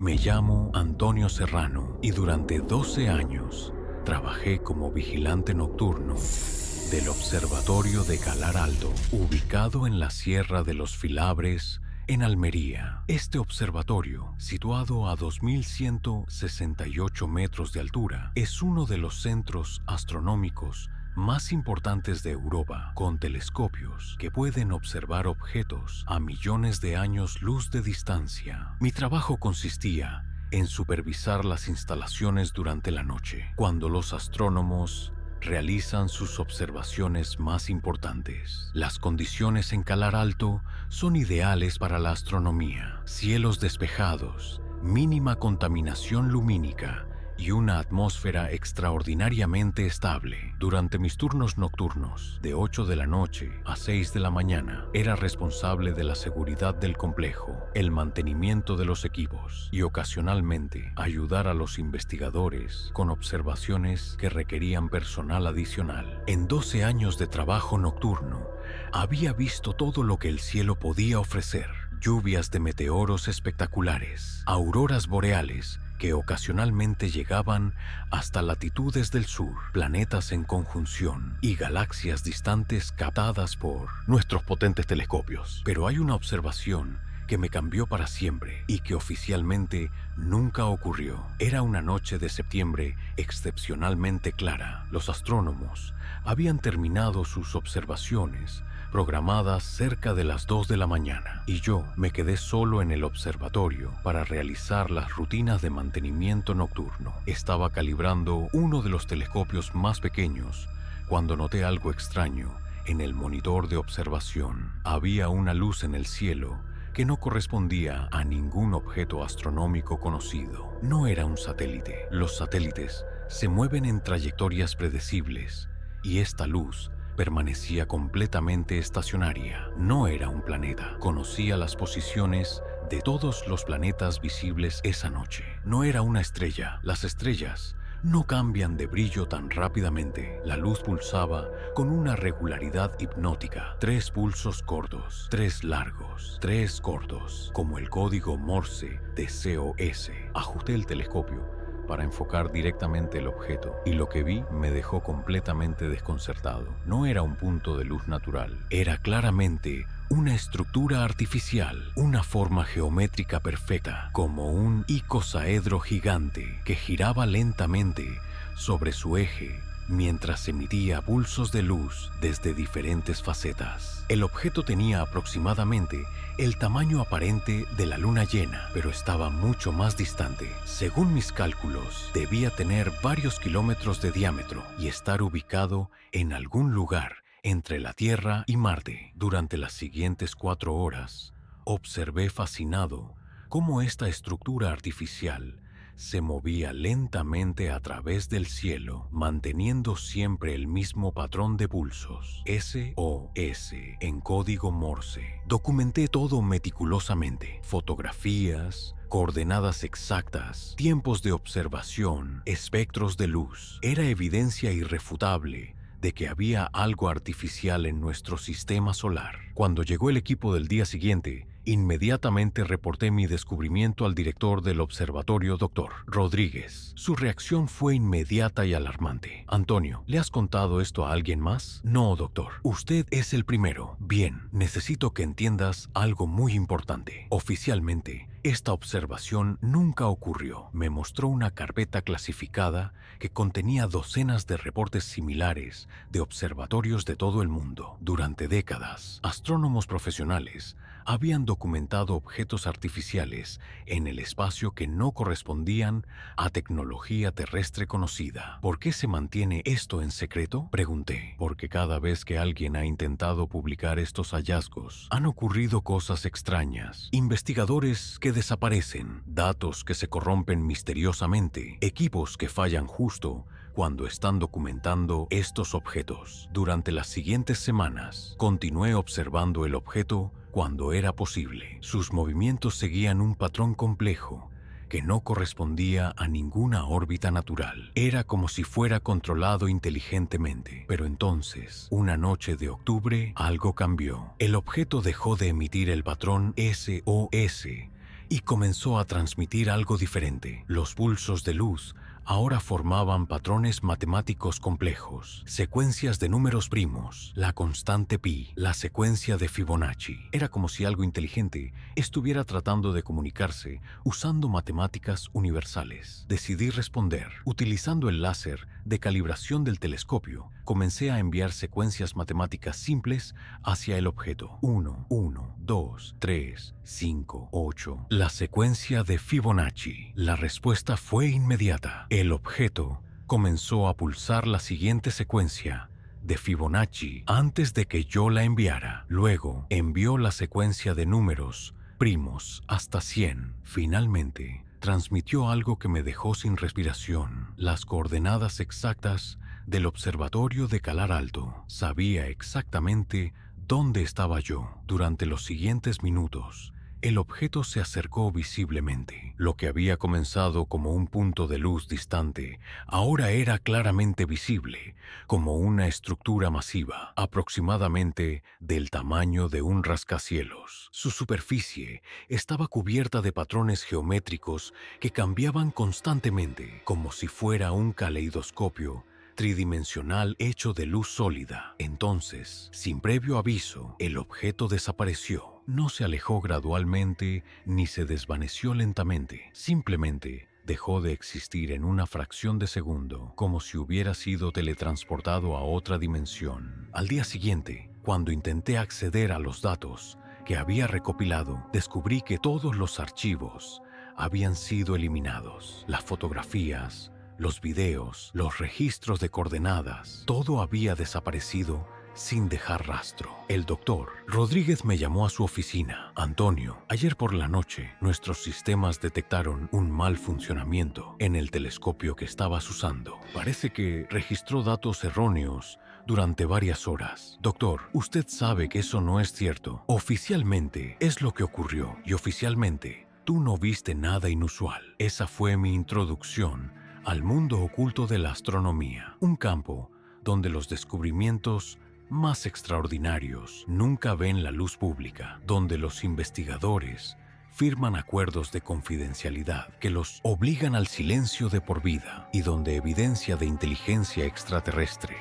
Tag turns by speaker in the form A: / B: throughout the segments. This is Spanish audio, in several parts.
A: Me llamo Antonio Serrano y durante 12 años trabajé como vigilante nocturno del Observatorio de Calar Alto, ubicado en la Sierra de los Filabres, en Almería. Este observatorio, situado a 2.168 metros de altura, es uno de los centros astronómicos más importantes de Europa, con telescopios que pueden observar objetos a millones de años luz de distancia. Mi trabajo consistía en supervisar las instalaciones durante la noche, cuando los astrónomos realizan sus observaciones más importantes. Las condiciones en Calar Alto son ideales para la astronomía: cielos despejados, mínima contaminación lumínica y una atmósfera extraordinariamente estable. Durante mis turnos nocturnos, de 8 de la noche a 6 de la mañana, era responsable de la seguridad del complejo, el mantenimiento de los equipos y ocasionalmente ayudar a los investigadores con observaciones que requerían personal adicional. En 12 años de trabajo nocturno, había visto todo lo que el cielo podía ofrecer: lluvias de meteoros espectaculares, auroras boreales que ocasionalmente llegaban hasta latitudes del sur, planetas en conjunción y galaxias distantes captadas por nuestros potentes telescopios. Pero hay una observación que me cambió para siempre y que oficialmente nunca ocurrió. Era una noche de septiembre excepcionalmente clara. Los astrónomos habían terminado sus observaciones programadas cerca de las 2 de la mañana, y yo me quedé solo en el observatorio para realizar las rutinas de mantenimiento nocturno. Estaba calibrando uno de los telescopios más pequeños cuando noté algo extraño en el monitor de observación. Había una luz en el cielo que no correspondía a ningún objeto astronómico conocido. No era un satélite. Los satélites se mueven en trayectorias predecibles, y esta luz permanecía completamente estacionaria. No era un planeta. Conocía las posiciones de todos los planetas visibles esa noche. No era una estrella. Las estrellas no cambian de brillo tan rápidamente. La luz pulsaba con una regularidad hipnótica. 3 pulsos cortos, 3 largos, 3 cortos, como el código Morse de COS. Ajusté el telescopio para enfocar directamente el objeto, y lo que vi me dejó completamente desconcertado. No era un punto de luz natural. Era claramente una estructura artificial, una forma geométrica perfecta, como un icosaedro gigante que giraba lentamente sobre su eje mientras emitía pulsos de luz desde diferentes facetas. El objeto tenía aproximadamente el tamaño aparente de la luna llena, pero estaba mucho más distante. Según mis cálculos, debía tener varios kilómetros de diámetro y estar ubicado en algún lugar entre la Tierra y Marte. Durante las siguientes 4 horas, observé fascinado cómo esta estructura artificial se movía lentamente a través del cielo, manteniendo siempre el mismo patrón de pulsos, SOS, en código Morse. Documenté todo meticulosamente: fotografías, coordenadas exactas, tiempos de observación, espectros de luz. Era evidencia irrefutable de que había algo artificial en nuestro sistema solar. Cuando llegó el equipo del día siguiente, inmediatamente reporté mi descubrimiento al director del observatorio, Dr. Rodríguez. Su reacción fue inmediata y alarmante. «Antonio, ¿le has contado esto a alguien más?» «No, doctor. Usted es el primero». «Bien, necesito que entiendas algo muy importante. Oficialmente, esta observación nunca ocurrió». Me mostró una carpeta clasificada que contenía docenas de reportes similares de observatorios de todo el mundo. Durante décadas, astrónomos profesionales habían documentado objetos artificiales en el espacio que no correspondían a tecnología terrestre conocida. ¿Por qué se mantiene esto en secreto?, pregunté. Porque cada vez que alguien ha intentado publicar estos hallazgos, han ocurrido cosas extrañas: investigadores que desaparecen, datos que se corrompen misteriosamente, equipos que fallan justo cuando están documentando estos objetos. Durante las siguientes semanas, continué observando el objeto cuando era posible. Sus movimientos seguían un patrón complejo que no correspondía a ninguna órbita natural. Era como si fuera controlado inteligentemente. Pero entonces, una noche de octubre, algo cambió. El objeto dejó de emitir el patrón SOS y comenzó a transmitir algo diferente. Los pulsos de luz ahora formaban patrones matemáticos complejos, secuencias de números primos, la constante pi, la secuencia de Fibonacci. Era como si algo inteligente estuviera tratando de comunicarse usando matemáticas universales. Decidí responder. Utilizando el láser de calibración del telescopio, comencé a enviar secuencias matemáticas simples hacia el objeto. 1, 1, 2, 3, 5, 8. La secuencia de Fibonacci. La respuesta fue inmediata. El objeto comenzó a pulsar la siguiente secuencia de Fibonacci antes de que yo la enviara. Luego envió la secuencia de números primos hasta 100. Finalmente, transmitió algo que me dejó sin respiración: las coordenadas exactas del observatorio de Calar Alto. Sabía exactamente dónde estaba yo. Durante los siguientes minutos, el objeto se acercó visiblemente. Lo que había comenzado como un punto de luz distante, ahora era claramente visible, como una estructura masiva, aproximadamente del tamaño de un rascacielos. Su superficie estaba cubierta de patrones geométricos que cambiaban constantemente, como si fuera un caleidoscopio tridimensional hecho de luz sólida. Entonces, sin previo aviso, el objeto desapareció. No se alejó gradualmente ni se desvaneció lentamente. Simplemente dejó de existir en una fracción de segundo, como si hubiera sido teletransportado a otra dimensión. Al día siguiente, cuando intenté acceder a los datos que había recopilado, descubrí que todos los archivos habían sido eliminados. Las fotografías, los videos, los registros de coordenadas, todo había desaparecido sin dejar rastro. El doctor Rodríguez me llamó a su oficina. Antonio, ayer por la noche nuestros sistemas detectaron un mal funcionamiento en el telescopio que estabas usando. Parece que registró datos erróneos durante varias horas. Doctor, usted sabe que eso no es cierto. Oficialmente es lo que ocurrió y oficialmente tú no viste nada inusual. Esa fue mi introducción al mundo oculto de la astronomía, un campo donde los descubrimientos más extraordinarios nunca ven la luz pública, donde los investigadores firman acuerdos de confidencialidad que los obligan al silencio de por vida y donde evidencia de inteligencia extraterrestre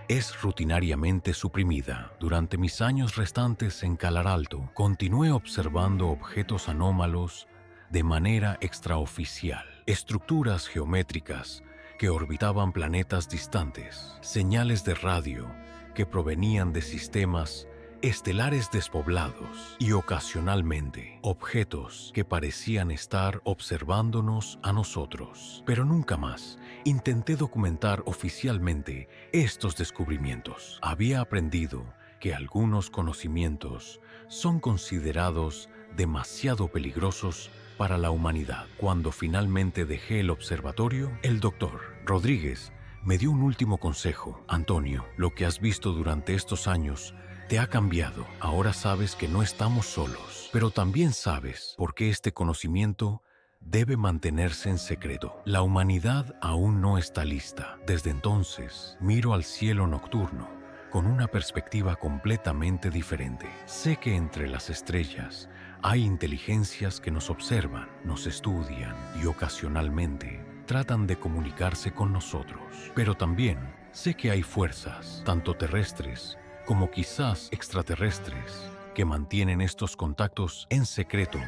A: es rutinariamente suprimida. Durante mis años restantes en Calar Alto, continué observando objetos anómalos de manera extraoficial, estructuras geométricas que orbitaban planetas distantes, señales de radio que provenían de sistemas estelares despoblados y ocasionalmente objetos que parecían estar observándonos a nosotros. Pero nunca más intenté documentar oficialmente estos descubrimientos. Había aprendido que algunos conocimientos son considerados demasiado peligrosos para la humanidad. Cuando finalmente dejé el observatorio, el doctor Rodríguez me dio un último consejo. Antonio, lo que has visto durante estos años te ha cambiado. Ahora sabes que no estamos solos, pero también sabes por qué este conocimiento debe mantenerse en secreto. La humanidad aún no está lista. Desde entonces, miro al cielo nocturno con una perspectiva completamente diferente. Sé que entre las estrellas hay inteligencias que nos observan, nos estudian y ocasionalmente tratan de comunicarse con nosotros. Pero también sé que hay fuerzas, tanto terrestres como quizás extraterrestres, que mantienen estos contactos en secreto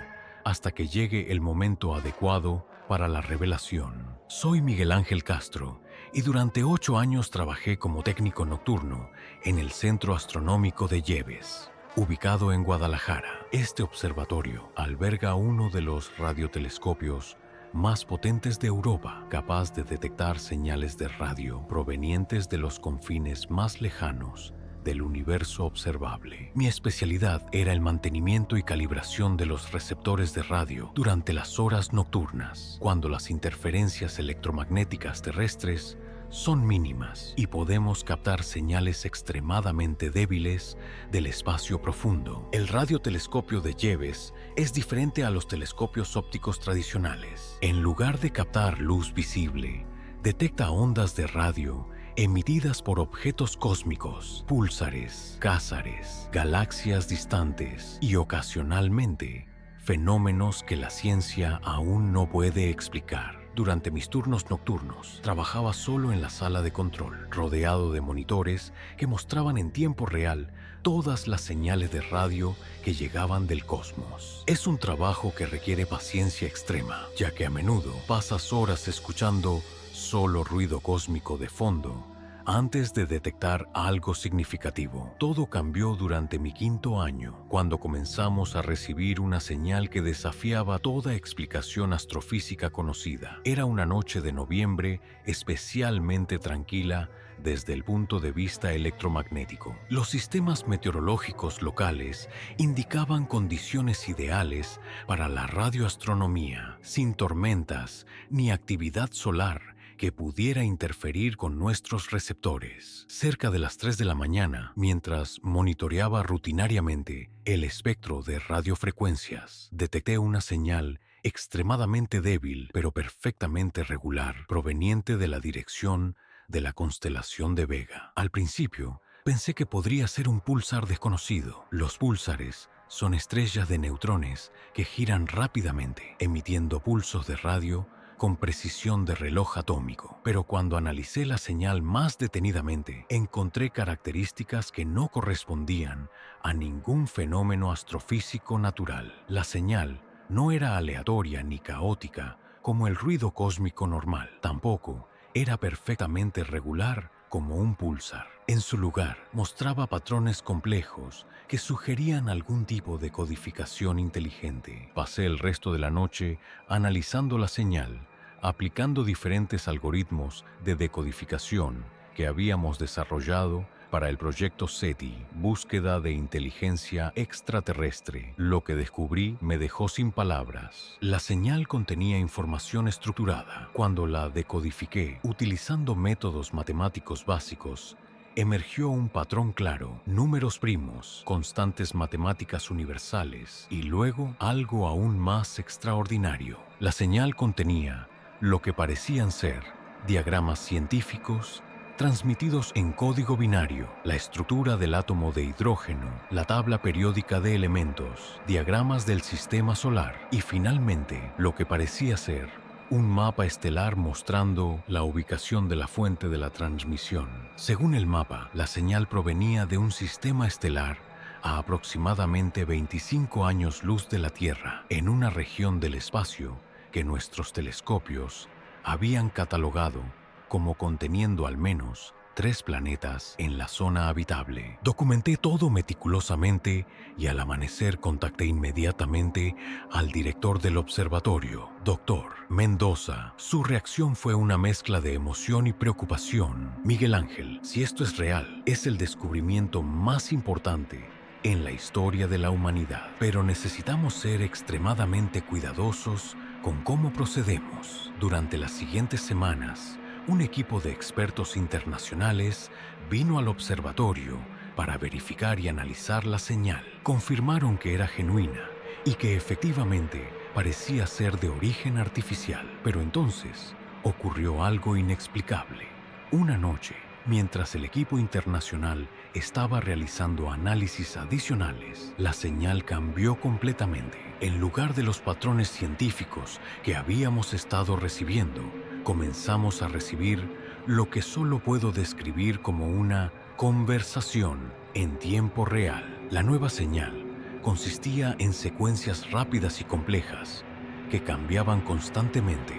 A: hasta que llegue el momento adecuado para la revelación. Soy Miguel Ángel Castro y durante 8 años trabajé como técnico nocturno en el Centro Astronómico de Yebes, ubicado en Guadalajara. Este observatorio alberga uno de los radiotelescopios más potentes de Europa, capaz de detectar señales de radio provenientes de los confines más lejanos del universo observable. Mi especialidad era el mantenimiento y calibración de los receptores de radio durante las horas nocturnas, cuando las interferencias electromagnéticas terrestres son mínimas y podemos captar señales extremadamente débiles del espacio profundo. El radiotelescopio de Yebes es diferente a los telescopios ópticos tradicionales. En lugar de captar luz visible, detecta ondas de radio emitidas por objetos cósmicos, púlsares, quásares, galaxias distantes y ocasionalmente fenómenos que la ciencia aún no puede explicar. Durante mis turnos nocturnos, trabajaba solo en la sala de control, rodeado de monitores que mostraban en tiempo real todas las señales de radio que llegaban del cosmos. Es un trabajo que requiere paciencia extrema, ya que a menudo pasas horas escuchando solo ruido cósmico de fondo antes de detectar algo significativo. Todo cambió durante mi 5º año, cuando comenzamos a recibir una señal que desafiaba toda explicación astrofísica conocida. Era una noche de noviembre especialmente tranquila desde el punto de vista electromagnético. Los sistemas meteorológicos locales indicaban condiciones ideales para la radioastronomía, sin tormentas ni actividad solar que pudiera interferir con nuestros receptores. Cerca de las 3 de la mañana, mientras monitoreaba rutinariamente el espectro de radiofrecuencias, detecté una señal extremadamente débil pero perfectamente regular, proveniente de la dirección de la constelación de Vega. Al principio, pensé que podría ser un púlsar desconocido. Los púlsares son estrellas de neutrones que giran rápidamente, emitiendo pulsos de radio con precisión de reloj atómico. Pero cuando analicé la señal más detenidamente, encontré características que no correspondían a ningún fenómeno astrofísico natural. La señal no era aleatoria ni caótica como el ruido cósmico normal. Tampoco era perfectamente regular como un púlsar. En su lugar, mostraba patrones complejos que sugerían algún tipo de codificación inteligente. Pasé el resto de la noche analizando la señal, aplicando diferentes algoritmos de decodificación que habíamos desarrollado para el proyecto SETI, búsqueda de inteligencia extraterrestre. Lo que descubrí me dejó sin palabras. La señal contenía información estructurada. Cuando la decodifiqué utilizando métodos matemáticos básicos, emergió un patrón claro: números primos, constantes matemáticas universales y luego algo aún más extraordinario. La señal contenía lo que parecían ser diagramas científicos transmitidos en código binario, la estructura del átomo de hidrógeno, la tabla periódica de elementos, diagramas del sistema solar y finalmente lo que parecía ser un mapa estelar mostrando la ubicación de la fuente de la transmisión. Según el mapa, la señal provenía de un sistema estelar a aproximadamente 25 años luz de la Tierra, en una región del espacio que nuestros telescopios habían catalogado como conteniendo al menos 3 planetas en la zona habitable. Documenté todo meticulosamente y al amanecer contacté inmediatamente al director del observatorio, Dr. Mendoza. Su reacción fue una mezcla de emoción y preocupación. Miguel Ángel, si esto es real, es el descubrimiento más importante en la historia de la humanidad. Pero necesitamos ser extremadamente cuidadosos con cómo procedemos. Durante las siguientes semanas, un equipo de expertos internacionales vino al observatorio para verificar y analizar la señal. Confirmaron que era genuina y que efectivamente parecía ser de origen artificial. Pero entonces ocurrió algo inexplicable. Una noche, mientras el equipo internacional estaba realizando análisis adicionales, la señal cambió completamente. En lugar de los patrones científicos que habíamos estado recibiendo, comenzamos a recibir lo que solo puedo describir como una conversación en tiempo real. La nueva señal consistía en secuencias rápidas y complejas que cambiaban constantemente,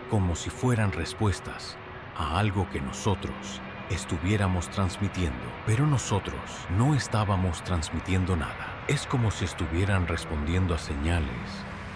A: como si fueran respuestas a algo que nosotros estuviéramos transmitiendo. Pero nosotros no estábamos transmitiendo nada. Es como si estuvieran respondiendo a señales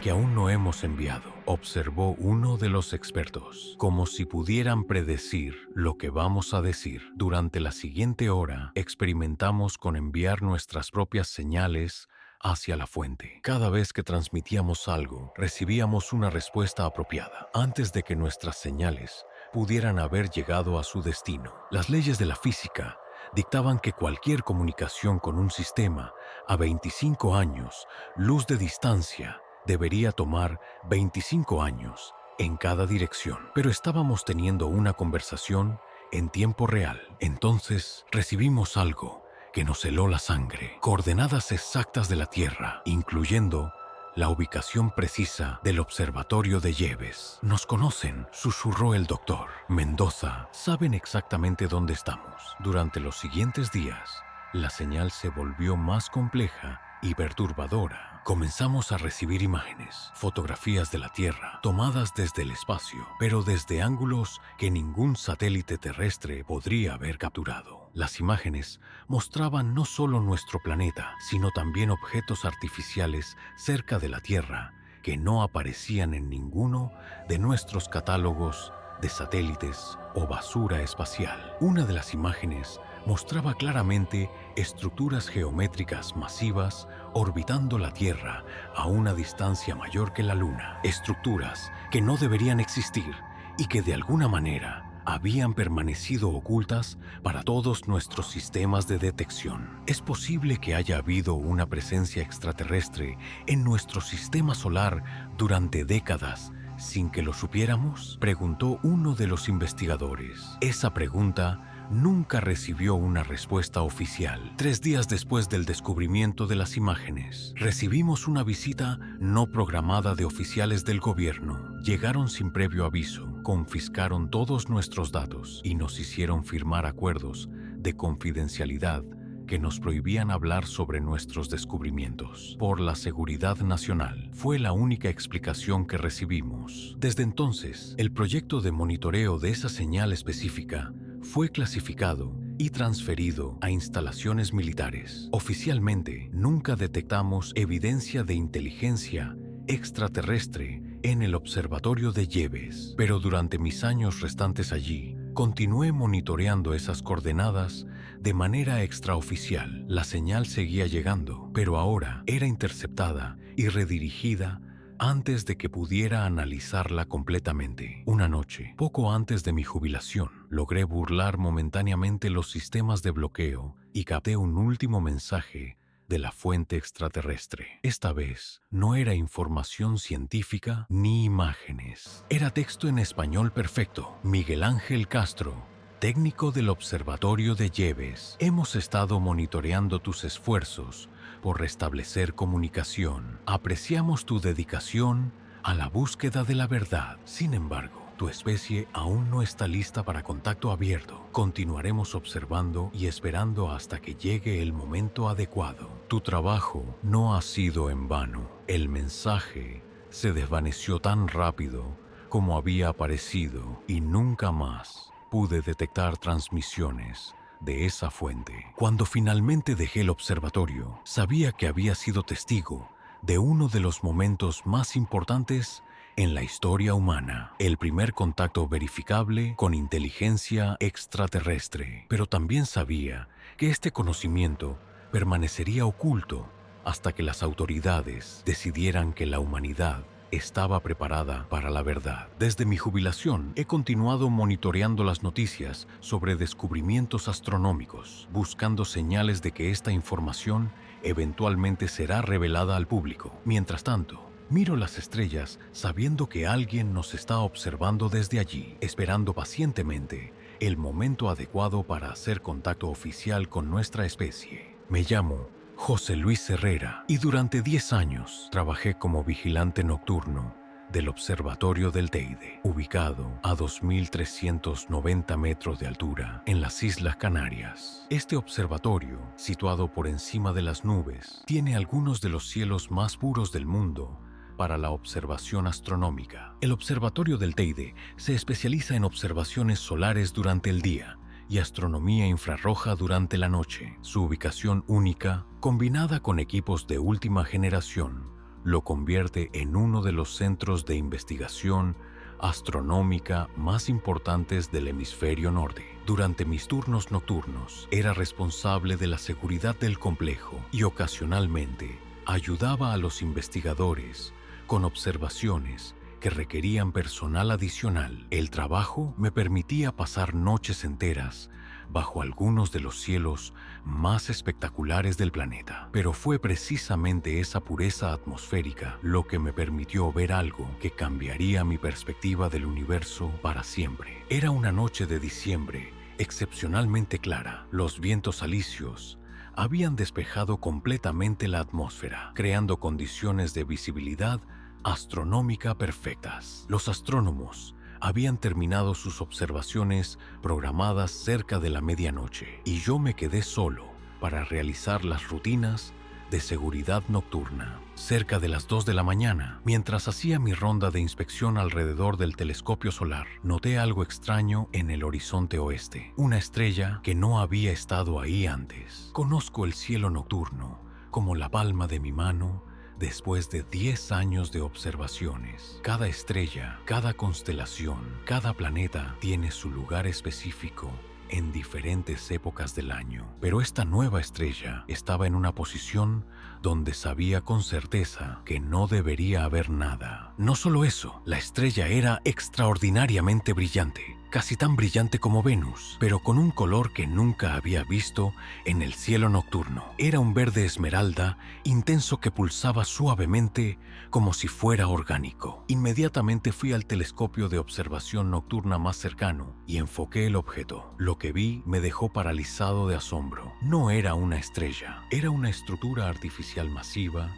A: que aún no hemos enviado, observó uno de los expertos, como si pudieran predecir lo que vamos a decir. Durante la siguiente hora, experimentamos con enviar nuestras propias señales hacia la fuente. Cada vez que transmitíamos algo, recibíamos una respuesta apropiada, antes de que nuestras señales pudieran haber llegado a su destino. Las leyes de la física dictaban que cualquier comunicación con un sistema a 25 años luz de distancia debería tomar 25 años en cada dirección. Pero estábamos teniendo una conversación en tiempo real. Entonces recibimos algo que nos heló la sangre. Coordenadas exactas de la Tierra, incluyendo la ubicación precisa del observatorio de Yebes. Nos conocen, susurró el doctor. Mendoza, saben exactamente dónde estamos. Durante los siguientes días, la señal se volvió más compleja y perturbadora. Comenzamos a recibir imágenes, fotografías de la Tierra, tomadas desde el espacio, pero desde ángulos que ningún satélite terrestre podría haber capturado. Las imágenes mostraban no solo nuestro planeta, sino también objetos artificiales cerca de la Tierra que no aparecían en ninguno de nuestros catálogos de satélites o basura espacial. Una de las imágenes mostraba claramente estructuras geométricas masivas orbitando la Tierra a una distancia mayor que la Luna. Estructuras que no deberían existir y que de alguna manera habían permanecido ocultas para todos nuestros sistemas de detección. ¿Es posible que haya habido una presencia extraterrestre en nuestro sistema solar durante décadas sin que lo supiéramos?, preguntó uno de los investigadores. Esa pregunta nunca recibió una respuesta oficial. 3 días después del descubrimiento de las imágenes, recibimos una visita no programada de oficiales del gobierno. Llegaron sin previo aviso, confiscaron todos nuestros datos y nos hicieron firmar acuerdos de confidencialidad que nos prohibían hablar sobre nuestros descubrimientos. Por la seguridad nacional, fue la única explicación que recibimos. Desde entonces, el proyecto de monitoreo de esa señal específica fue clasificado y transferido a instalaciones militares. Oficialmente, nunca detectamos evidencia de inteligencia extraterrestre en el observatorio de Yebes, pero durante mis años restantes allí, continué monitoreando esas coordenadas de manera extraoficial. La señal seguía llegando, pero ahora era interceptada y redirigida antes de que pudiera analizarla completamente. Una noche, poco antes de mi jubilación, logré burlar momentáneamente los sistemas de bloqueo y capté un último mensaje de la fuente extraterrestre. Esta vez no era información científica ni imágenes. Era texto en español perfecto. Miguel Ángel Castro, técnico del Observatorio de Yebes. Hemos estado monitoreando tus esfuerzos por restablecer comunicación. Apreciamos tu dedicación a la búsqueda de la verdad. Sin embargo, tu especie aún no está lista para contacto abierto. Continuaremos observando y esperando hasta que llegue el momento adecuado. Tu trabajo no ha sido en vano. El mensaje se desvaneció tan rápido como había aparecido y nunca más pude detectar transmisiones de esa fuente. Cuando finalmente dejé el observatorio, sabía que había sido testigo de uno de los momentos más importantes en la historia humana, el primer contacto verificable con inteligencia extraterrestre. Pero también sabía que este conocimiento permanecería oculto hasta que las autoridades decidieran que la humanidad estaba preparada para la verdad. Desde mi jubilación, he continuado monitoreando las noticias sobre descubrimientos astronómicos, buscando señales de que esta información eventualmente será revelada al público. Mientras tanto, miro las estrellas sabiendo que alguien nos está observando desde allí, esperando pacientemente el momento adecuado para hacer contacto oficial con nuestra especie. Me llamo José Luis Herrera y durante 10 años trabajé como vigilante nocturno del Observatorio del Teide, ubicado a 2.390 metros de altura en las Islas Canarias. Este observatorio, situado por encima de las nubes, tiene algunos de los cielos más puros del mundo para la observación astronómica. El Observatorio del Teide se especializa en observaciones solares durante el día y astronomía infrarroja durante la noche. Su ubicación única, combinada con equipos de última generación, lo convierte en uno de los centros de investigación astronómica más importantes del hemisferio norte. Durante mis turnos nocturnos, era responsable de la seguridad del complejo y ocasionalmente ayudaba a los investigadores con observaciones que requerían personal adicional. El trabajo me permitía pasar noches enteras bajo algunos de los cielos más espectaculares del planeta. Pero fue precisamente esa pureza atmosférica lo que me permitió ver algo que cambiaría mi perspectiva del universo para siempre. Era una noche de diciembre excepcionalmente clara. Los vientos alisios habían despejado completamente la atmósfera, creando condiciones de visibilidad astronómica perfectas. Los astrónomos habían terminado sus observaciones programadas cerca de la medianoche y yo me quedé solo para realizar las rutinas de seguridad nocturna. Cerca de las 2 de la mañana, mientras hacía mi ronda de inspección alrededor del telescopio solar, noté algo extraño en el horizonte oeste. Una estrella que no había estado ahí antes. Conozco el cielo nocturno como la palma de mi mano después de 10 años de observaciones. Cada estrella, cada constelación, cada planeta tiene su lugar específico en diferentes épocas del año. Pero esta nueva estrella estaba en una posición donde sabía con certeza que no debería haber nada. No solo eso, la estrella era extraordinariamente brillante, casi tan brillante como Venus, pero con un color que nunca había visto en el cielo nocturno. Era un verde esmeralda intenso que pulsaba suavemente como si fuera orgánico. Inmediatamente fui al telescopio de observación nocturna más cercano y enfoqué el objeto. Lo que vi me dejó paralizado de asombro. No era una estrella, era una estructura artificial masiva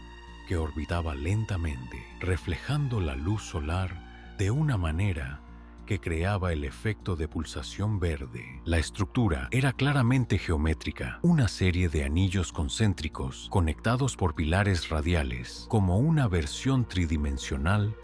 A: que orbitaba lentamente, reflejando la luz solar de una manera que creaba el efecto de pulsación verde. La estructura era claramente geométrica, una serie de anillos concéntricos conectados por pilares radiales, como una versión tridimensional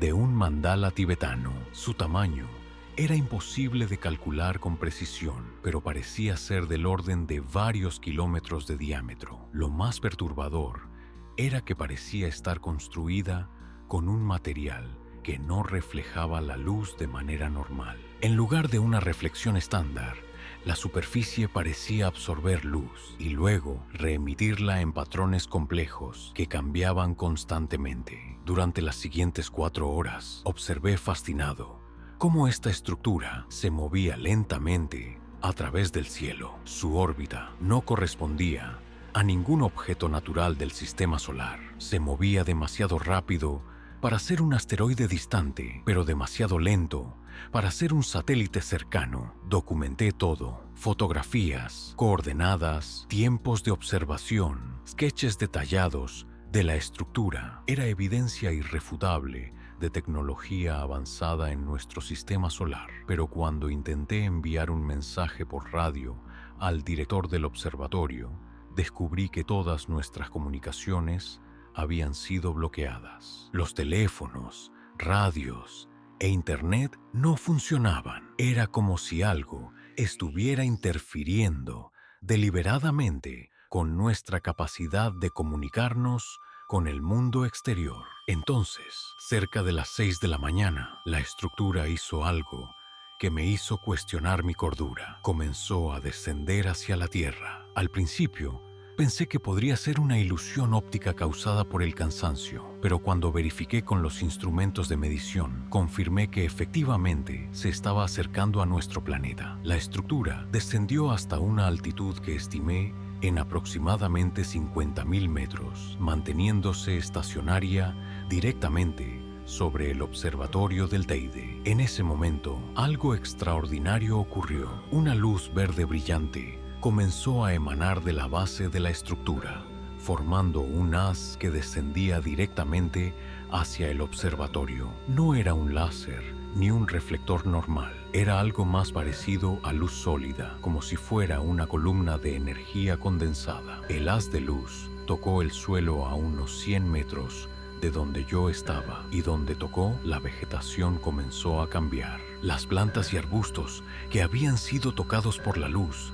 A: de un mandala tibetano. Su tamaño era imposible de calcular con precisión, pero parecía ser del orden de varios kilómetros de diámetro. Lo más perturbador era que parecía estar construida con un material que no reflejaba la luz de manera normal. En lugar de una reflexión estándar, la superficie parecía absorber luz y luego reemitirla en patrones complejos que cambiaban constantemente. Durante las siguientes 4 horas, observé fascinado cómo esta estructura se movía lentamente a través del cielo. Su órbita no correspondía a ningún objeto natural del sistema solar. Se movía demasiado rápido para ser un asteroide distante, pero demasiado lento para ser un satélite cercano. Documenté todo: fotografías, coordenadas, tiempos de observación, sketches detallados de la estructura. Era evidencia irrefutable de tecnología avanzada en nuestro sistema solar. Pero cuando intenté enviar un mensaje por radio al director del observatorio, descubrí que todas nuestras comunicaciones habían sido bloqueadas. Los teléfonos, radios e internet no funcionaban. Era como si algo estuviera interfiriendo deliberadamente con nuestra capacidad de comunicarnos con el mundo exterior. Entonces, cerca de las 6 de la mañana, la estructura hizo algo que me hizo cuestionar mi cordura. Comenzó a descender hacia la Tierra. Al principio, pensé que podría ser una ilusión óptica causada por el cansancio, pero cuando verifiqué con los instrumentos de medición, confirmé que efectivamente se estaba acercando a nuestro planeta. La estructura descendió hasta una altitud que estimé en aproximadamente 50.000 metros, manteniéndose estacionaria directamente sobre el observatorio del Teide. En ese momento, algo extraordinario ocurrió. Una luz verde brillante comenzó a emanar de la base de la estructura, formando un haz que descendía directamente hacia el observatorio. No era un láser ni un reflector normal, era algo más parecido a luz sólida, como si fuera una columna de energía condensada. El haz de luz tocó el suelo a unos 100 metros de donde yo estaba, y donde tocó, la vegetación comenzó a cambiar. Las plantas y arbustos que habían sido tocados por la luz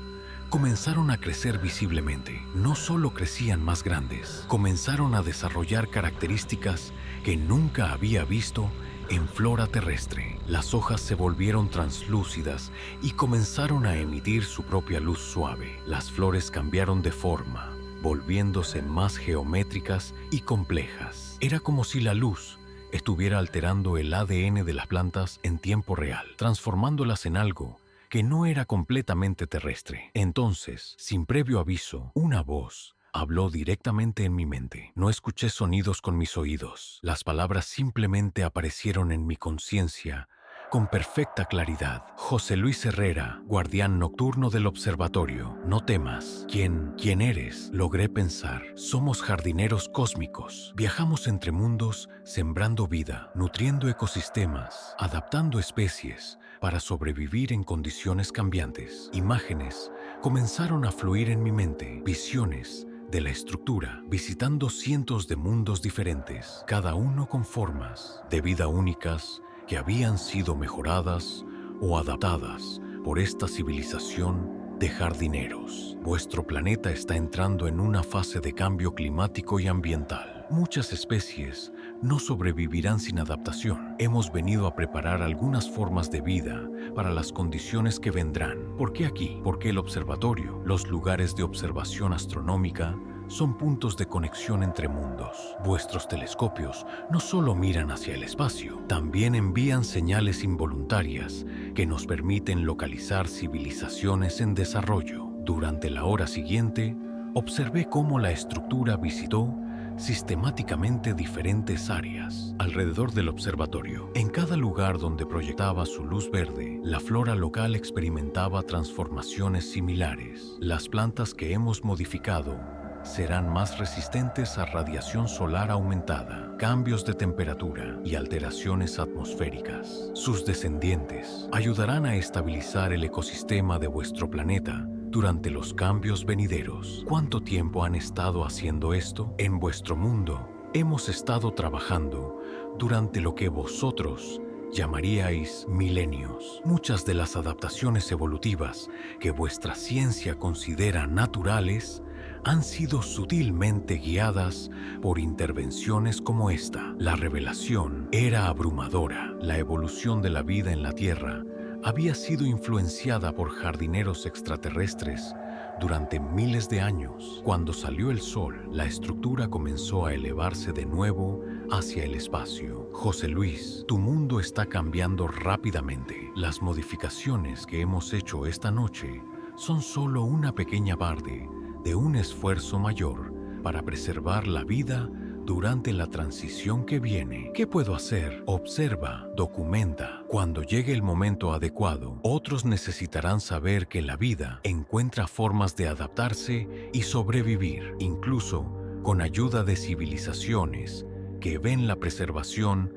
A: comenzaron a crecer visiblemente. No solo crecían más grandes, comenzaron a desarrollar características que nunca había visto en flora terrestre. Las hojas se volvieron translúcidas y comenzaron a emitir su propia luz suave. Las flores cambiaron de forma, volviéndose más geométricas y complejas. Era como si la luz estuviera alterando el ADN de las plantas en tiempo real, transformándolas en algo que no era completamente terrestre. Entonces, sin previo aviso, una voz habló directamente en mi mente. No escuché sonidos con mis oídos. Las palabras simplemente aparecieron en mi conciencia con perfecta claridad. José Luis Herrera, guardián nocturno del observatorio. No temas. ¿Quién eres? Logré pensar. Somos jardineros cósmicos. Viajamos entre mundos, sembrando vida, nutriendo ecosistemas, adaptando especies para sobrevivir en condiciones cambiantes. Imágenes comenzaron a fluir en mi mente, visiones de la estructura, visitando cientos de mundos diferentes, cada uno con formas de vida únicas que habían sido mejoradas o adaptadas por esta civilización de jardineros. Vuestro planeta está entrando en una fase de cambio climático y ambiental. Muchas especies no sobrevivirán sin adaptación. Hemos venido a preparar algunas formas de vida para las condiciones que vendrán. ¿Por qué aquí? Porque el observatorio, los lugares de observación astronómica, son puntos de conexión entre mundos. Vuestros telescopios no solo miran hacia el espacio, también envían señales involuntarias que nos permiten localizar civilizaciones en desarrollo. Durante la hora siguiente, observé cómo la estructura visitó sistemáticamente diferentes áreas alrededor del observatorio. En cada lugar donde proyectaba su luz verde, la flora local experimentaba transformaciones similares. Las plantas que hemos modificado serán más resistentes a radiación solar aumentada, cambios de temperatura y alteraciones atmosféricas. Sus descendientes ayudarán a estabilizar el ecosistema de vuestro planeta durante los cambios venideros. ¿Cuánto tiempo han estado haciendo esto? En vuestro mundo hemos estado trabajando durante lo que vosotros llamaríais milenios. Muchas de las adaptaciones evolutivas que vuestra ciencia considera naturales han sido sutilmente guiadas por intervenciones como esta. La revelación era abrumadora. La evolución de la vida en la Tierra había sido influenciada por jardineros extraterrestres durante miles de años. Cuando salió el Sol, la estructura comenzó a elevarse de nuevo hacia el espacio. José Luis, tu mundo está cambiando rápidamente. Las modificaciones que hemos hecho esta noche son solo una pequeña parte de un esfuerzo mayor para preservar la vida durante la transición que viene. ¿Qué puedo hacer? Observa, documenta. Cuando llegue el momento adecuado, otros necesitarán saber que la vida encuentra formas de adaptarse y sobrevivir, incluso con ayuda de civilizaciones que ven la preservación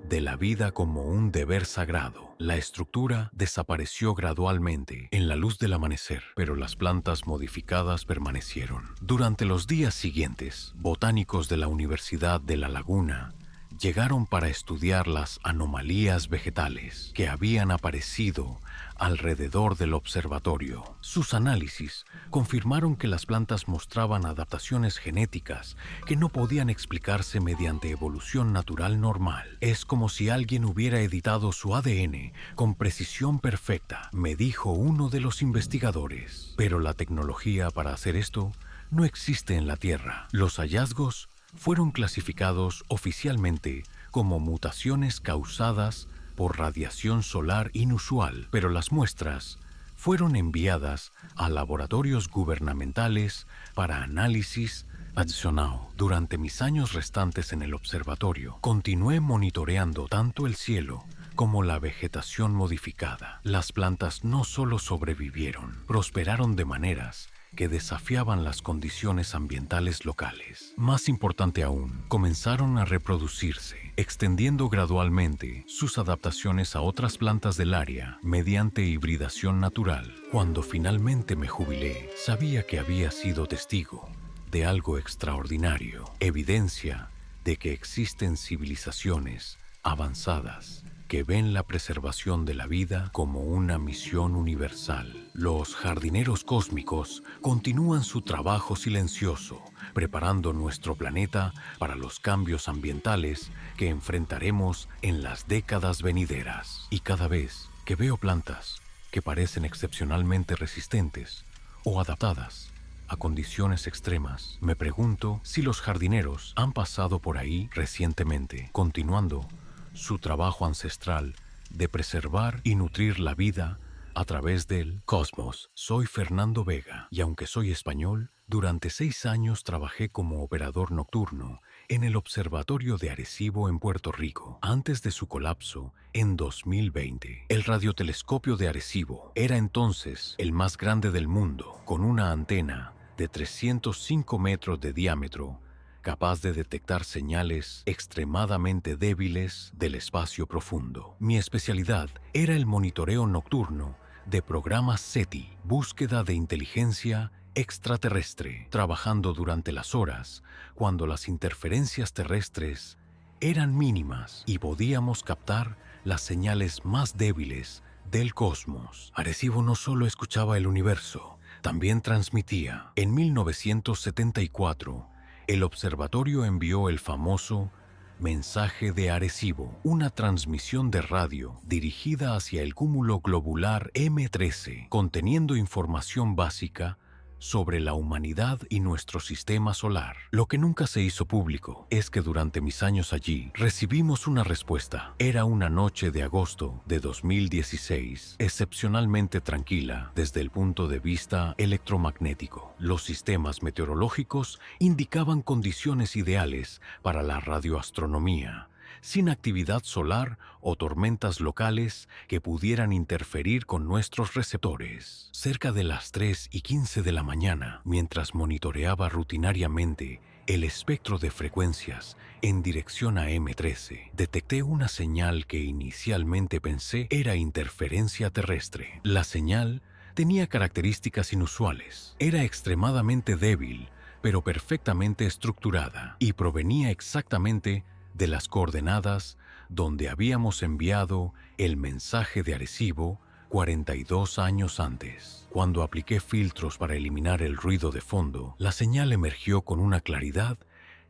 A: de la vida como un deber sagrado. La estructura desapareció gradualmente en la luz del amanecer, pero las plantas modificadas permanecieron. Durante los días siguientes, botánicos de la Universidad de La Laguna llegaron para estudiar las anomalías vegetales que habían aparecido alrededor del observatorio. Sus análisis confirmaron que las plantas mostraban adaptaciones genéticas que no podían explicarse mediante evolución natural normal. Es como si alguien hubiera editado su ADN con precisión perfecta, me dijo uno de los investigadores. Pero la tecnología para hacer esto no existe en la Tierra. Los hallazgos fueron clasificados oficialmente como mutaciones causadas por radiación solar inusual, pero las muestras fueron enviadas a laboratorios gubernamentales para análisis adicional. Durante mis años restantes en el observatorio, continué monitoreando tanto el cielo como la vegetación modificada. Las plantas no solo sobrevivieron, prosperaron de maneras que desafiaban las condiciones ambientales locales. Más importante aún, comenzaron a reproducirse, extendiendo gradualmente sus adaptaciones a otras plantas del área mediante hibridación natural. Cuando finalmente me jubilé, sabía que había sido testigo de algo extraordinario, evidencia de que existen civilizaciones avanzadas que ven la preservación de la vida como una misión universal. Los jardineros cósmicos continúan su trabajo silencioso, preparando nuestro planeta para los cambios ambientales que enfrentaremos en las décadas venideras. Y cada vez que veo plantas que parecen excepcionalmente resistentes o adaptadas a condiciones extremas, me pregunto si los jardineros han pasado por ahí recientemente, continuando su trabajo ancestral de preservar y nutrir la vida a través del cosmos. Soy Fernando Vega y aunque soy español, Durante 6 años trabajé como operador nocturno en el Observatorio de Arecibo en Puerto Rico, antes de su colapso en 2020. El radiotelescopio de Arecibo era entonces el más grande del mundo, con una antena de 305 metros de diámetro, capaz de detectar señales extremadamente débiles del espacio profundo. Mi especialidad era el monitoreo nocturno de programas SETI, búsqueda de inteligencia extraterrestre, trabajando durante las horas cuando las interferencias terrestres eran mínimas y podíamos captar las señales más débiles del cosmos. Arecibo no solo escuchaba el universo, también transmitía. En 1974, el observatorio envió el famoso Mensaje de Arecibo, una transmisión de radio dirigida hacia el cúmulo globular M13, conteniendo información básica sobre la humanidad y nuestro sistema solar. Lo que nunca se hizo público es que durante mis años allí recibimos una respuesta. Era una noche de agosto de 2016, excepcionalmente tranquila desde el punto de vista electromagnético. Los sistemas meteorológicos indicaban condiciones ideales para la radioastronomía, sin actividad solar o tormentas locales que pudieran interferir con nuestros receptores. Cerca de las 3:15 de la mañana, mientras monitoreaba rutinariamente el espectro de frecuencias en dirección a M13, detecté una señal que inicialmente pensé era interferencia terrestre. La señal tenía características inusuales. Era extremadamente débil, pero perfectamente estructurada, y provenía exactamente de las coordenadas donde habíamos enviado el mensaje de Arecibo 42 años antes. Cuando apliqué filtros para eliminar el ruido de fondo, la señal emergió con una claridad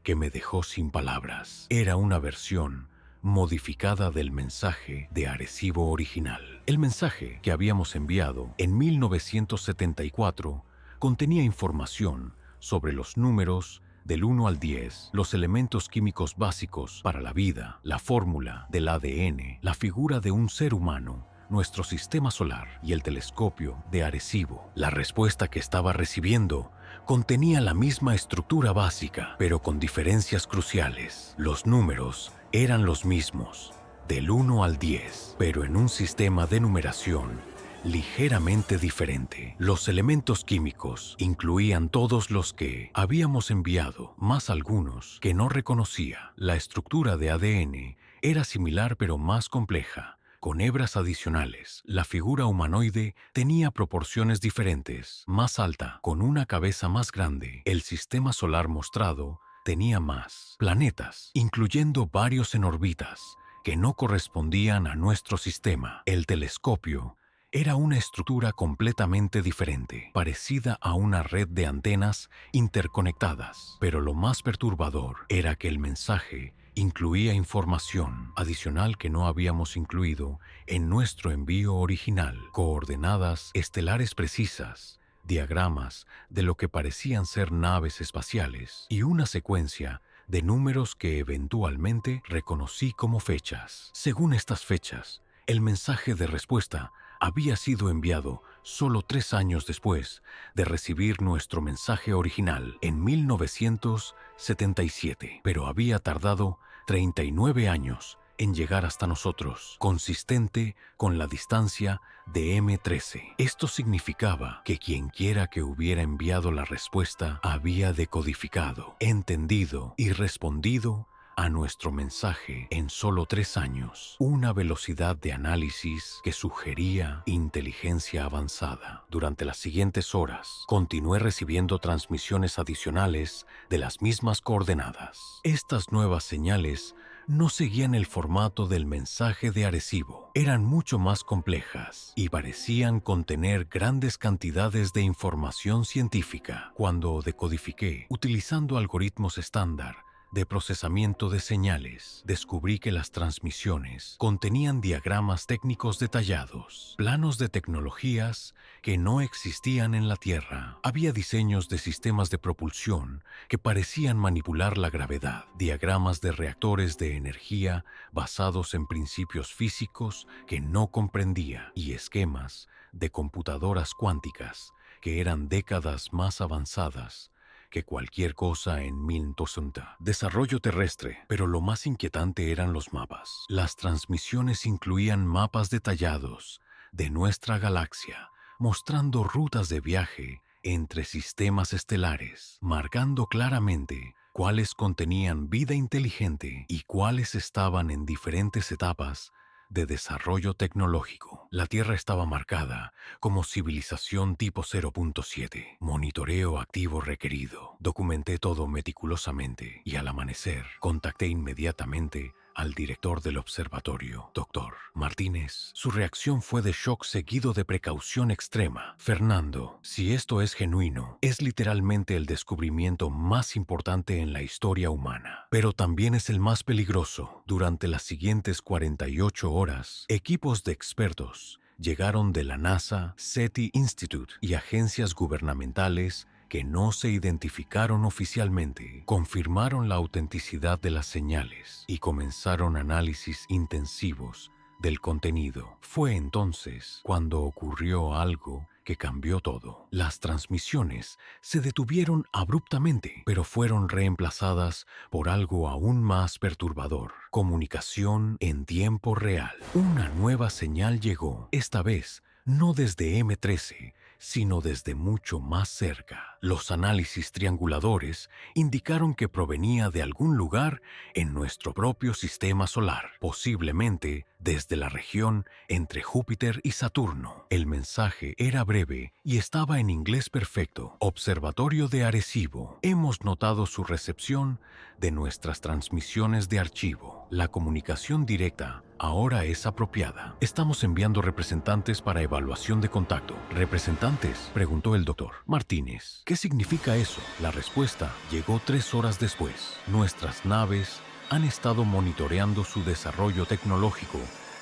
A: que me dejó sin palabras. Era una versión modificada del mensaje de Arecibo original. El mensaje que habíamos enviado en 1974 contenía información sobre los números del 1 al 10, los elementos químicos básicos para la vida, la fórmula del ADN, la figura de un ser humano, nuestro sistema solar y el telescopio de Arecibo. La respuesta que estaba recibiendo contenía la misma estructura básica, pero con diferencias cruciales. Los números eran los mismos, del 1 al 10, pero en un sistema de numeración ligeramente diferente. Los elementos químicos incluían todos los que habíamos enviado, más algunos que no reconocía. La estructura de ADN era similar pero más compleja, con hebras adicionales. La figura humanoide tenía proporciones diferentes, más alta, con una cabeza más grande. El sistema solar mostrado tenía más planetas, incluyendo varios en órbitas, que no correspondían a nuestro sistema. El telescopio era una estructura completamente diferente, parecida a una red de antenas interconectadas. Pero lo más perturbador era que el mensaje incluía información adicional que no habíamos incluido en nuestro envío original: coordenadas estelares precisas, diagramas de lo que parecían ser naves espaciales y una secuencia de números que eventualmente reconocí como fechas. Según estas fechas, el mensaje de respuesta había sido enviado solo 3 años después de recibir nuestro mensaje original en 1977, pero había tardado 39 años en llegar hasta nosotros, consistente con la distancia de M13. Esto significaba que quienquiera que hubiera enviado la respuesta había decodificado, entendido y respondido a nuestro mensaje en solo 3 años, una velocidad de análisis que sugería inteligencia avanzada. Durante las siguientes horas, continué recibiendo transmisiones adicionales de las mismas coordenadas. Estas nuevas señales no seguían el formato del mensaje de Arecibo. Eran mucho más complejas y parecían contener grandes cantidades de información científica. Cuando decodifiqué, utilizando algoritmos estándar de procesamiento de señales, descubrí que las transmisiones contenían diagramas técnicos detallados, planos de tecnologías que no existían en la Tierra. Había diseños de sistemas de propulsión que parecían manipular la gravedad, diagramas de reactores de energía basados en principios físicos que no comprendía y esquemas de computadoras cuánticas que eran décadas más avanzadas que cualquier cosa en 1960. Desarrollo terrestre, pero lo más inquietante eran los mapas. Las transmisiones incluían mapas detallados de nuestra galaxia, mostrando rutas de viaje entre sistemas estelares, marcando claramente cuáles contenían vida inteligente y cuáles estaban en diferentes etapas de desarrollo tecnológico. La Tierra estaba marcada como civilización tipo 0.7. Monitoreo activo requerido. Documenté todo meticulosamente y al amanecer contacté inmediatamente al director del observatorio, Dr. Martínez. Su reacción fue de shock seguido de precaución extrema. Fernando, si esto es genuino, es literalmente el descubrimiento más importante en la historia humana, pero también es el más peligroso. Durante las siguientes 48 horas, equipos de expertos llegaron de la NASA, SETI Institute y agencias gubernamentales que no se identificaron oficialmente, confirmaron la autenticidad de las señales y comenzaron análisis intensivos del contenido. Fue entonces cuando ocurrió algo que cambió todo. Las transmisiones se detuvieron abruptamente, pero fueron reemplazadas por algo aún más perturbador: comunicación en tiempo real. Una nueva señal llegó, esta vez no desde M13, sino desde mucho más cerca. Los análisis trianguladores indicaron que provenía de algún lugar en nuestro propio sistema solar, posiblemente desde la región entre Júpiter y Saturno. El mensaje era breve y estaba en inglés perfecto. Observatorio de Arecibo. Hemos notado su recepción de nuestras transmisiones de archivo. La comunicación directa ahora es apropiada. Estamos enviando representantes para evaluación de contacto. ¿Representantes?, preguntó el doctor Martínez. ¿Qué significa eso? La respuesta llegó 3 horas después. Nuestras naves han estado monitoreando su desarrollo tecnológico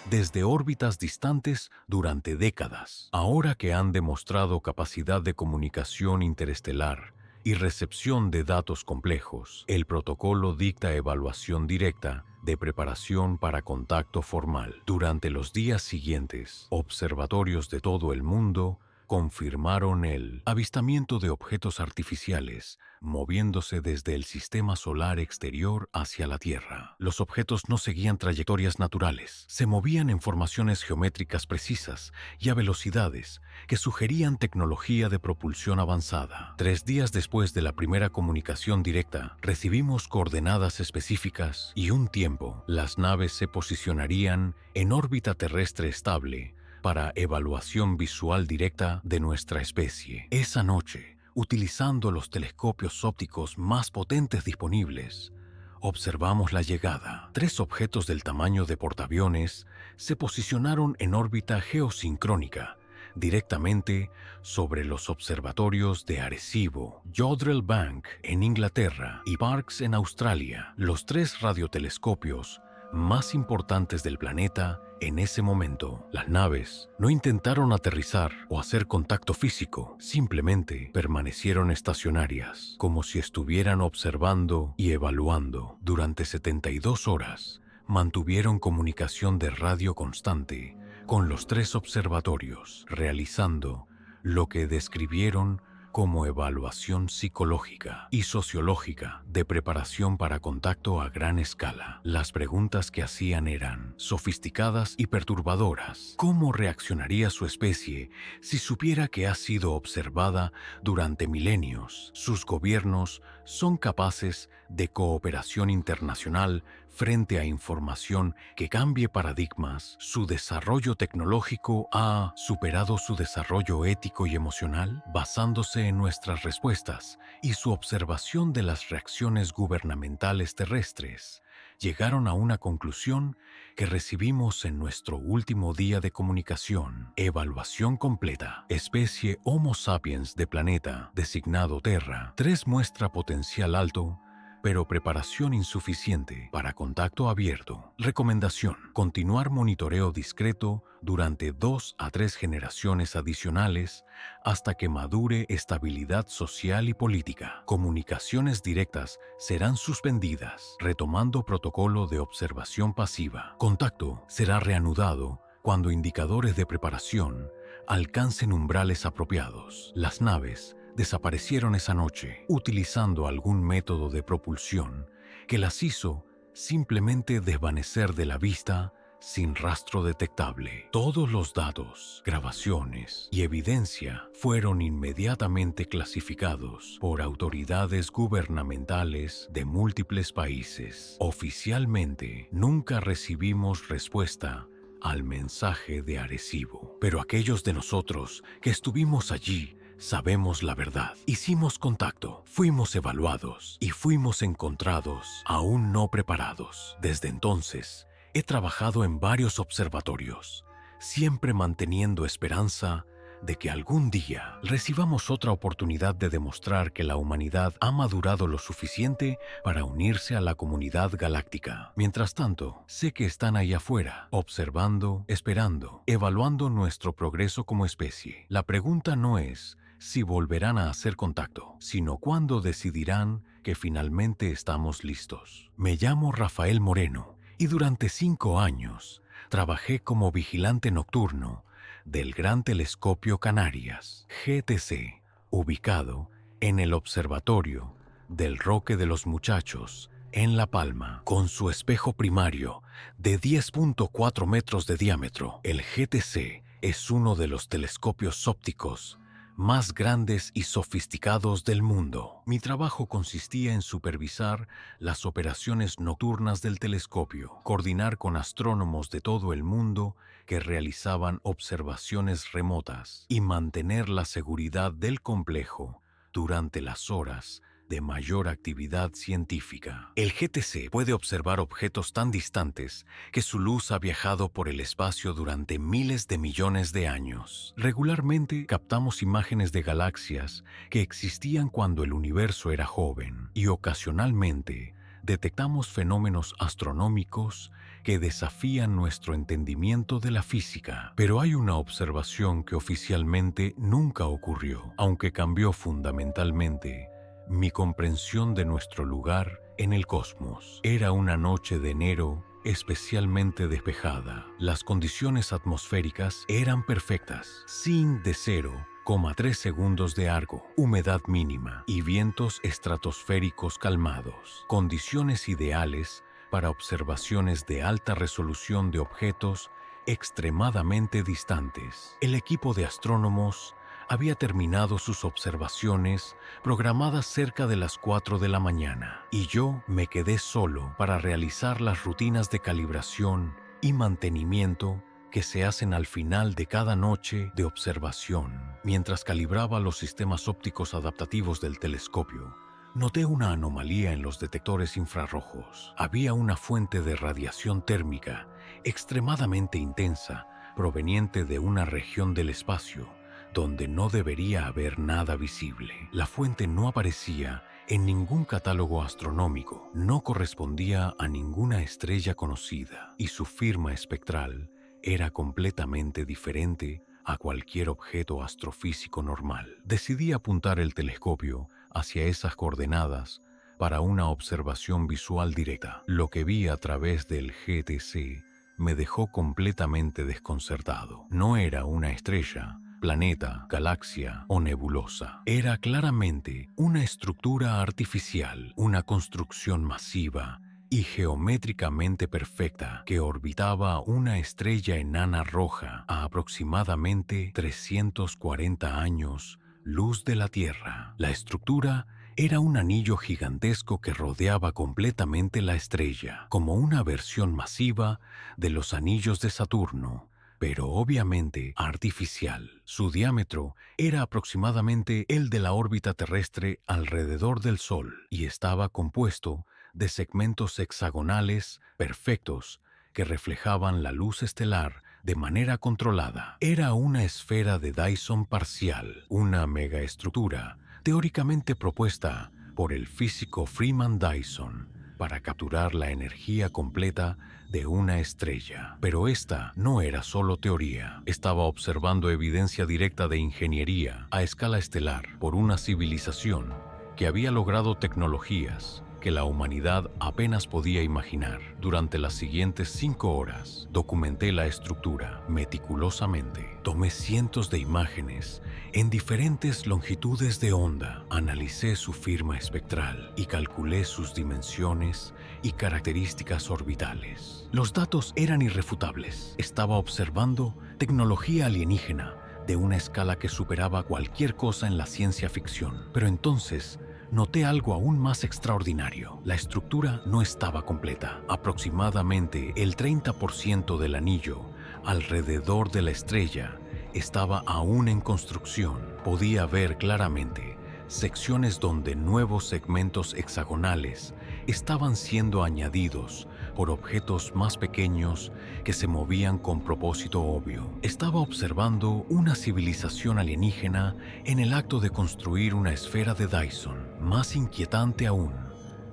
A: desde órbitas distantes durante décadas. Ahora que han demostrado capacidad de comunicación interestelar y recepción de datos complejos, el protocolo dicta evaluación directa de preparación para contacto formal. Durante los días siguientes, observatorios de todo el mundo confirmaron el avistamiento de objetos artificiales moviéndose desde el sistema solar exterior hacia la Tierra. Los objetos no seguían trayectorias naturales, se movían en formaciones geométricas precisas y a velocidades que sugerían tecnología de propulsión avanzada. 3 días después de la primera comunicación directa, recibimos coordenadas específicas y un tiempo. Las naves se posicionarían en órbita terrestre estable para evaluación visual directa de nuestra especie. Esa noche, utilizando los telescopios ópticos más potentes disponibles, observamos la llegada. 3 objetos del tamaño de portaaviones se posicionaron en órbita geosincrónica, directamente sobre los observatorios de Arecibo, Jodrell Bank en Inglaterra y Parkes en Australia, los 3 radiotelescopios más importantes del planeta en ese momento. Las naves no intentaron aterrizar o hacer contacto físico, simplemente permanecieron estacionarias, como si estuvieran observando y evaluando. Durante 72 horas, mantuvieron comunicación de radio constante con los 3 observatorios, realizando lo que describieron como evaluación psicológica y sociológica de preparación para contacto a gran escala. Las preguntas que hacían eran sofisticadas y perturbadoras. ¿Cómo reaccionaría su especie si supiera que ha sido observada durante milenios? Sus gobiernos son capaces de cooperación internacional frente a información que cambie paradigmas. ¿Su desarrollo tecnológico ha superado su desarrollo ético y emocional? Basándose en nuestras respuestas y su observación de las reacciones gubernamentales terrestres, llegaron a una conclusión que recibimos en nuestro último día de comunicación. Evaluación completa. Especie Homo sapiens de planeta designado Terra. 3 muestra potencial alto, pero preparación insuficiente para contacto abierto. Recomendación: continuar monitoreo discreto durante 2 a 3 generaciones adicionales hasta que madure estabilidad social y política. Comunicaciones directas serán suspendidas, retomando protocolo de observación pasiva. Contacto será reanudado cuando indicadores de preparación alcancen umbrales apropiados. Las naves desaparecieron esa noche, utilizando algún método de propulsión que las hizo simplemente desvanecer de la vista sin rastro detectable. Todos los datos, grabaciones y evidencia fueron inmediatamente clasificados por autoridades gubernamentales de múltiples países. Oficialmente, nunca recibimos respuesta al mensaje de Arecibo, pero aquellos de nosotros que estuvimos allí sabemos la verdad. Hicimos contacto, fuimos evaluados y fuimos encontrados aún no preparados. Desde entonces, he trabajado en varios observatorios, siempre manteniendo esperanza de que algún día recibamos otra oportunidad de demostrar que la humanidad ha madurado lo suficiente para unirse a la comunidad galáctica. Mientras tanto, sé que están ahí afuera, observando, esperando, evaluando nuestro progreso como especie. La pregunta no es si volverán a hacer contacto, sino cuándo decidirán que finalmente estamos listos. Me llamo Rafael Moreno y durante 5 años trabajé como vigilante nocturno del Gran Telescopio Canarias, GTC, ubicado en el Observatorio del Roque de los Muchachos, en La Palma. Con su espejo primario de 10.4 metros de diámetro, el GTC es uno de los telescopios ópticos más grandes y sofisticados del mundo. Mi trabajo consistía en supervisar las operaciones nocturnas del telescopio, coordinar con astrónomos de todo el mundo que realizaban observaciones remotas y mantener la seguridad del complejo durante las horas de mayor actividad científica. El GTC puede observar objetos tan distantes que su luz ha viajado por el espacio durante miles de millones de años. Regularmente captamos imágenes de galaxias que existían cuando el universo era joven y ocasionalmente detectamos fenómenos astronómicos que desafían nuestro entendimiento de la física. Pero hay una observación que oficialmente nunca ocurrió, aunque cambió fundamentalmente mi comprensión de nuestro lugar en el cosmos. Era una noche de enero especialmente despejada. Las condiciones atmosféricas eran perfectas, sin de 0,3 segundos de Argo, humedad mínima y vientos estratosféricos calmados. Condiciones ideales para observaciones de alta resolución de objetos extremadamente distantes. El equipo de astrónomos había terminado sus observaciones programadas cerca de las 4 de la mañana y yo me quedé solo para realizar las rutinas de calibración y mantenimiento que se hacen al final de cada noche de observación. Mientras calibraba los sistemas ópticos adaptativos del telescopio, noté una anomalía en los detectores infrarrojos. Había una fuente de radiación térmica extremadamente intensa proveniente de una región del espacio donde no debería haber nada visible. La fuente no aparecía en ningún catálogo astronómico, no correspondía a ninguna estrella conocida y su firma espectral era completamente diferente a cualquier objeto astrofísico normal. Decidí apuntar el telescopio hacia esas coordenadas para una observación visual directa. Lo que vi a través del GTC me dejó completamente desconcertado. No era una estrella, planeta, galaxia o nebulosa. Era claramente una estructura artificial, una construcción masiva y geométricamente perfecta que orbitaba una estrella enana roja a aproximadamente 340 años luz de la Tierra. La estructura era un anillo gigantesco que rodeaba completamente la estrella, como una versión masiva de los anillos de Saturno, pero obviamente artificial. Su diámetro era aproximadamente el de la órbita terrestre alrededor del Sol y estaba compuesto de segmentos hexagonales perfectos que reflejaban la luz estelar de manera controlada. Era una esfera de Dyson parcial, una megaestructura teóricamente propuesta por el físico Freeman Dyson para capturar la energía completa de una estrella. Pero esta no era solo teoría. Estaba observando evidencia directa de ingeniería a escala estelar por una civilización que había logrado tecnologías que la humanidad apenas podía imaginar. Durante las siguientes 5 horas, documenté la estructura meticulosamente. Tomé cientos de imágenes en diferentes longitudes de onda, analicé su firma espectral y calculé sus dimensiones y características orbitales. Los datos eran irrefutables. Estaba observando tecnología alienígena de una escala que superaba cualquier cosa en la ciencia ficción. Pero entonces noté algo aún más extraordinario. La estructura no estaba completa. Aproximadamente el 30% del anillo alrededor de la estrella estaba aún en construcción. Podía ver claramente secciones donde nuevos segmentos hexagonales estaban siendo añadidos por objetos más pequeños que se movían con propósito obvio. Estaba observando una civilización alienígena en el acto de construir una esfera de Dyson. Más inquietante aún,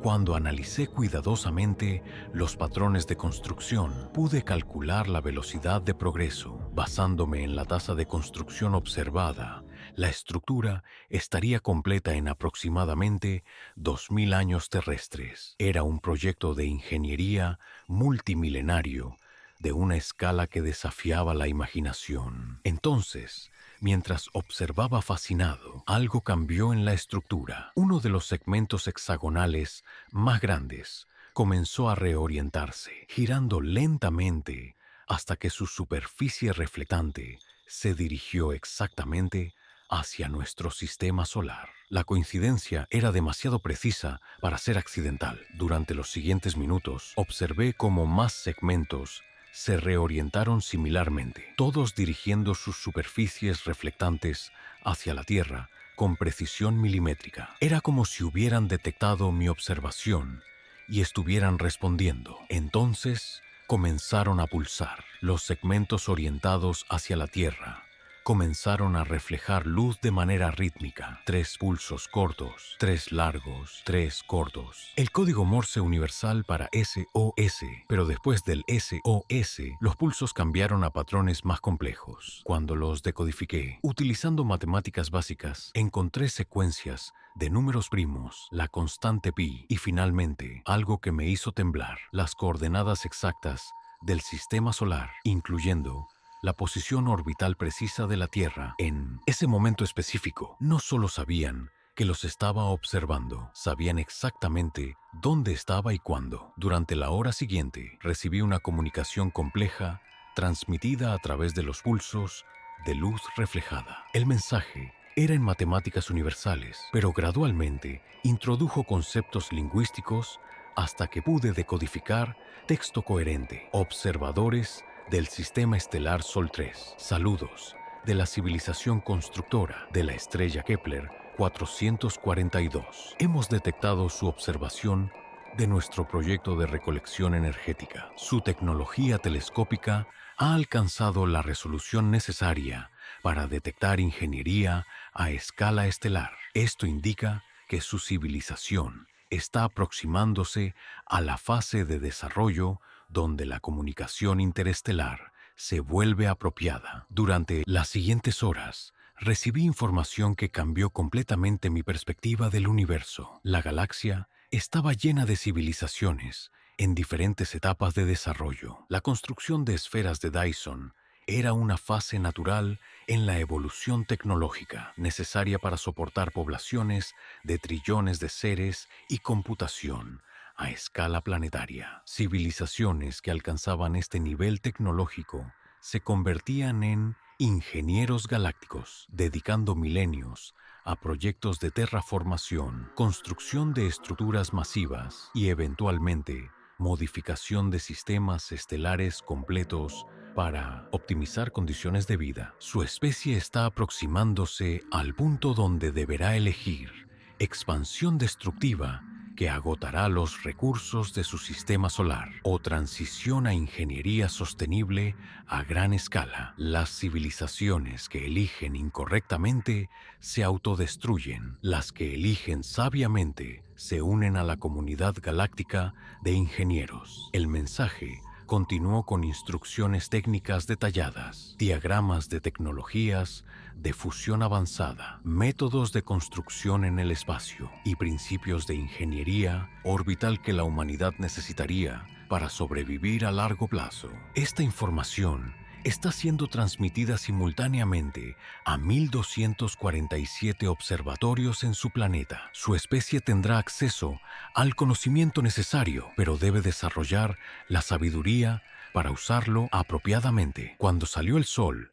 A: cuando analicé cuidadosamente los patrones de construcción, pude calcular la velocidad de progreso. Basándome en la tasa de construcción observada, la estructura estaría completa en aproximadamente 2000 años terrestres. Era un proyecto de ingeniería multimilenario de una escala que desafiaba la imaginación. Entonces, mientras observaba fascinado, algo cambió en la estructura. Uno de los segmentos hexagonales más grandes comenzó a reorientarse, girando lentamente hasta que su superficie reflectante se dirigió exactamente hacia nuestro sistema solar. La coincidencia era demasiado precisa para ser accidental. Durante los siguientes minutos, observé cómo más segmentos se reorientaron similarmente, todos dirigiendo sus superficies reflectantes hacia la Tierra con precisión milimétrica. Era como si hubieran detectado mi observación y estuvieran respondiendo. Entonces comenzaron a pulsar. Los segmentos orientados hacia la Tierra comenzaron a reflejar luz de manera rítmica. 3 pulsos cortos, 3 largos, 3 cortos. El código Morse universal para SOS, pero después del SOS, los pulsos cambiaron a patrones más complejos. Cuando los decodifiqué, utilizando matemáticas básicas, encontré secuencias de números primos, la constante pi y finalmente, algo que me hizo temblar, las coordenadas exactas del sistema solar, incluyendo la posición orbital precisa de la Tierra. En ese momento específico, no solo sabían que los estaba observando, sabían exactamente dónde estaba y cuándo. Durante la hora siguiente, recibí una comunicación compleja transmitida a través de los pulsos de luz reflejada. El mensaje era en matemáticas universales, pero gradualmente introdujo conceptos lingüísticos hasta que pude decodificar texto coherente. Observadores del sistema estelar Sol 3. Saludos de la civilización constructora de la estrella Kepler 442. Hemos detectado su observación de nuestro proyecto de recolección energética. Su tecnología telescópica ha alcanzado la resolución necesaria para detectar ingeniería a escala estelar. Esto indica que su civilización está aproximándose a la fase de desarrollo donde la comunicación interestelar se vuelve apropiada. Durante las siguientes horas, recibí información que cambió completamente mi perspectiva del universo. La galaxia estaba llena de civilizaciones en diferentes etapas de desarrollo. La construcción de esferas de Dyson era una fase natural en la evolución tecnológica, necesaria para soportar poblaciones de trillones de seres y computación a escala planetaria. Civilizaciones que alcanzaban este nivel tecnológico se convertían en ingenieros galácticos, dedicando milenios a proyectos de terraformación, construcción de estructuras masivas y eventualmente modificación de sistemas estelares completos para optimizar condiciones de vida. Su especie está aproximándose al punto donde deberá elegir expansión destructiva que agotará los recursos de su sistema solar o transición a ingeniería sostenible a gran escala. Las civilizaciones que eligen incorrectamente se autodestruyen. Las que eligen sabiamente se unen a la comunidad galáctica de ingenieros. El mensaje continuó con instrucciones técnicas detalladas, diagramas de tecnologías de fusión avanzada, métodos de construcción en el espacio y principios de ingeniería orbital que la humanidad necesitaría para sobrevivir a largo plazo. Esta información está siendo transmitida simultáneamente a 1.247 observatorios en su planeta. Su especie tendrá acceso al conocimiento necesario, pero debe desarrollar la sabiduría para usarlo apropiadamente. Cuando salió el sol,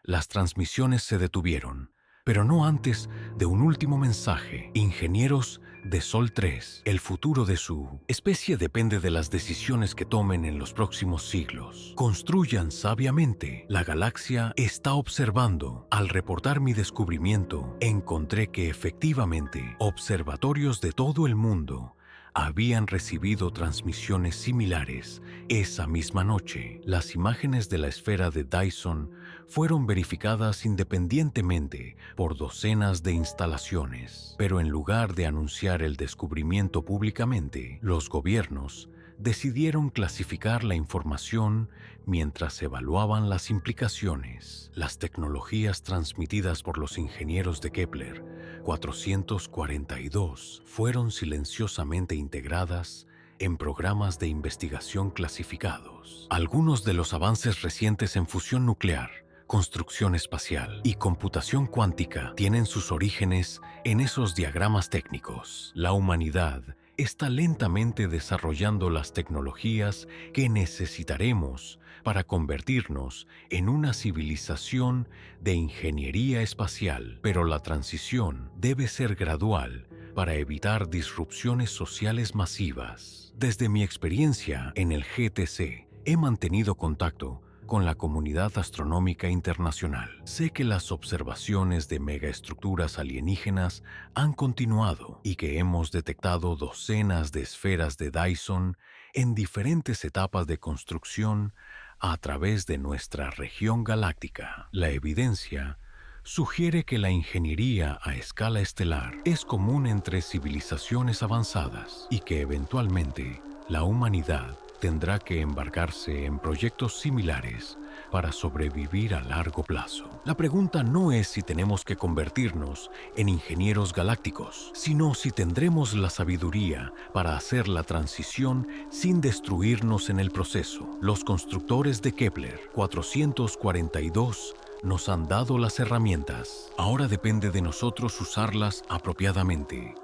A: las transmisiones se detuvieron, pero no antes de un último mensaje. Ingenieros de Sol 3, el futuro de su especie depende de las decisiones que tomen en los próximos siglos. Construyan sabiamente. La galaxia está observando. Al reportar mi descubrimiento, encontré que efectivamente observatorios de todo el mundo habían recibido transmisiones similares esa misma noche. Las imágenes de la esfera de Dyson fueron verificadas independientemente por docenas de instalaciones. Pero en lugar de anunciar el descubrimiento públicamente, los gobiernos decidieron clasificar la información mientras evaluaban las implicaciones. Las tecnologías transmitidas por los ingenieros de Kepler 442 fueron silenciosamente integradas en programas de investigación clasificados. Algunos de los avances recientes en fusión nuclear, construcción espacial y computación cuántica tienen sus orígenes en esos diagramas técnicos. La humanidad está lentamente desarrollando las tecnologías que necesitaremos para convertirnos en una civilización de ingeniería espacial, pero la transición debe ser gradual para evitar disrupciones sociales masivas. Desde mi experiencia en el GTC, he mantenido contacto con la comunidad astronómica internacional. Sé que las observaciones de megaestructuras alienígenas han continuado y que hemos detectado docenas de esferas de Dyson en diferentes etapas de construcción a través de nuestra región galáctica. La evidencia sugiere que la ingeniería a escala estelar es común entre civilizaciones avanzadas y que eventualmente la humanidad tendrá que embarcarse en proyectos similares para sobrevivir a largo plazo. La pregunta no es si tenemos que convertirnos en ingenieros galácticos, sino si tendremos la sabiduría para hacer la transición sin destruirnos en el proceso. Los constructores de Kepler 442 nos han dado las herramientas. Ahora depende de nosotros usarlas apropiadamente.